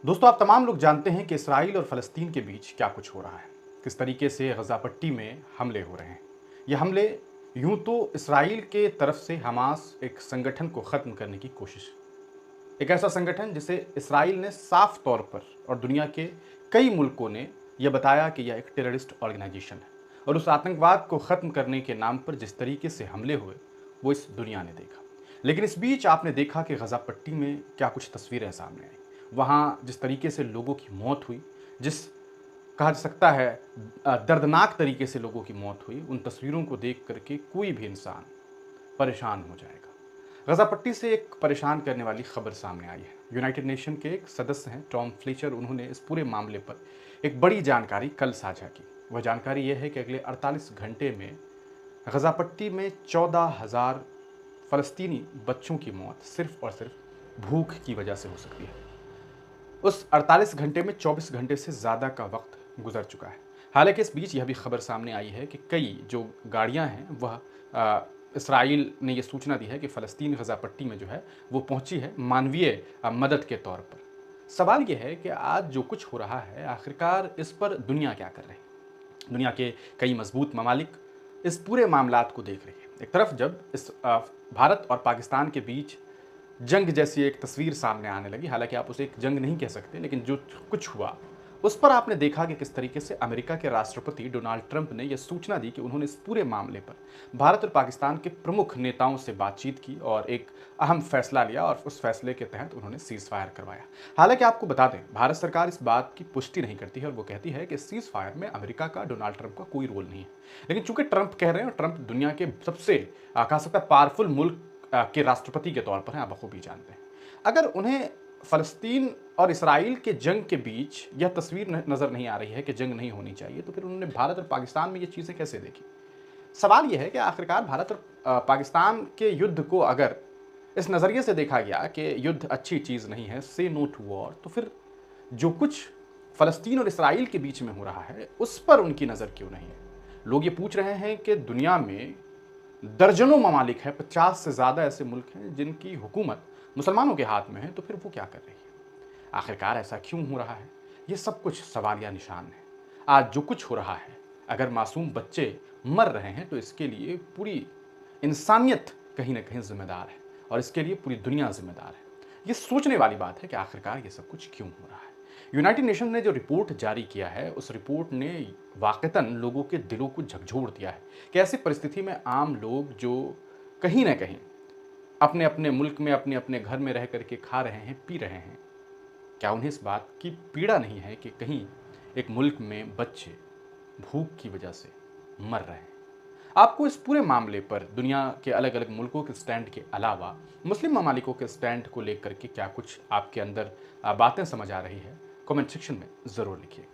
दोस्तों, आप तमाम लोग जानते हैं कि इसराइल और फ़लस्तीन के बीच क्या कुछ हो रहा है। किस तरीके से गज़ा पट्टी में हमले हो रहे हैं। ये हमले यूँ तो इसराइल के तरफ से हमास एक संगठन को ख़त्म करने की कोशिश, एक ऐसा संगठन जिसे इसराइल ने साफ तौर पर और दुनिया के कई मुल्कों ने यह बताया कि यह एक टेररिस्ट ऑर्गेनाइजेशन है। और उस आतंकवाद को ख़त्म करने के नाम पर जिस तरीके से हमले हुए, वो इस दुनिया ने देखा। लेकिन इस बीच आपने देखा कि गज़ा पट्टी में क्या कुछ तस्वीरें सामने आई। वहाँ जिस तरीके से लोगों की मौत हुई, जिस कहा जा सकता है दर्दनाक तरीके से लोगों की मौत हुई, उन तस्वीरों को देख करके कोई भी इंसान परेशान हो जाएगा। गज़ा पट्टी से एक परेशान करने वाली खबर सामने आई है। यूनाइटेड नेशन के एक सदस्य हैं टॉम फ्लेचर, उन्होंने इस पूरे मामले पर एक बड़ी जानकारी कल साझा की। वह जानकारी यह है कि अगले 48 घंटे में गज़ा पट्टी में 14,000 फ़लस्तीनी बच्चों की मौत सिर्फ और सिर्फ भूख की वजह से हो सकती है। उस 48 घंटे में 24 घंटे से ज़्यादा का वक्त गुजर चुका है। हालांकि इस बीच यह भी खबर सामने आई है कि कई जो गाड़ियां हैं वह इसराइल ने यह सूचना दी है कि फ़लस्तीन गज़ा पट्टी में जो है वो पहुंची है मानवीय मदद के तौर पर। सवाल यह है कि आज जो कुछ हो रहा है, आखिरकार इस पर दुनिया क्या कर रही है। दुनिया के कई मजबूत ममालिक इस पूरे मामलात को देख रही है। एक तरफ जब इस भारत और पाकिस्तान के बीच जंग जैसी एक तस्वीर सामने आने लगी, हालांकि आप उसे एक जंग नहीं कह सकते, लेकिन जो कुछ हुआ उस पर आपने देखा कि किस तरीके से अमेरिका के राष्ट्रपति डोनाल्ड ट्रंप ने यह सूचना दी कि उन्होंने इस पूरे मामले पर भारत और पाकिस्तान के प्रमुख नेताओं से बातचीत की और एक अहम फैसला लिया और उस फैसले के तहत उन्होंने सीज फायर करवाया। हालांकि आपको बता दें, भारत सरकार इस बात की पुष्टि नहीं करती है और वो कहती है कि सीज फायर में अमेरिका का, डोनाल्ड ट्रंप का कोई रोल नहीं है। लेकिन चूंकि ट्रंप कह रहे हैं और ट्रंप दुनिया के सबसे कहा सकता है पावरफुल मुल्क के राष्ट्रपति के तौर पर हैं, आप बखूबी जानते हैं। अगर उन्हें फ़लस्तीन और इसराइल के जंग के बीच यह तस्वीर नज़र नहीं आ रही है कि जंग नहीं होनी चाहिए, तो फिर उन्होंने भारत और पाकिस्तान में ये चीज़ें कैसे देखी। सवाल यह है कि आखिरकार भारत और पाकिस्तान के युद्ध को अगर इस नज़रिए से देखा गया कि युद्ध अच्छी चीज़ नहीं है, से नो टू वॉर, तो फिर जो कुछ फ़लस्तीन और इसराइल के बीच में हो रहा है उस पर उनकी नज़र क्यों नहीं है। लोग ये पूछ रहे हैं कि दुनिया में दर्जनों ममालिक हैं, 50 से ज़्यादा ऐसे मुल्क हैं जिनकी हुकूमत मुसलमानों के हाथ में है, तो फिर वो क्या कर रही है। आखिरकार ऐसा क्यों हो रहा है, ये सब कुछ सवालिया निशान है। आज जो कुछ हो रहा है, अगर मासूम बच्चे मर रहे हैं तो इसके लिए पूरी इंसानियत कहीं ना कहीं जिम्मेदार है और इसके लिए पूरी दुनिया जिम्मेदार है। ये सोचने वाली बात है कि आखिरकार ये सब कुछ क्यों हो रहा है। यूनाइटेड नेशन ने जो रिपोर्ट जारी किया है, उस रिपोर्ट ने वाकईतन लोगों के दिलों को झकझोर दिया है कि ऐसी परिस्थिति में आम लोग जो कहीं ना कहीं अपने अपने मुल्क में, अपने अपने घर में रह करके खा रहे हैं, पी रहे हैं, क्या उन्हें इस बात की पीड़ा नहीं है कि कहीं एक मुल्क में बच्चे भूख की वजह से मर रहे हैं। आपको इस पूरे मामले पर दुनिया के अलग अलग मुल्कों के स्टैंड के अलावा मुस्लिम ममालिकों के स्टैंड को लेकर के क्या कुछ आपके अंदर बातें समझ आ रही है, कमेंट सेक्शन में ज़रूर लिखिए।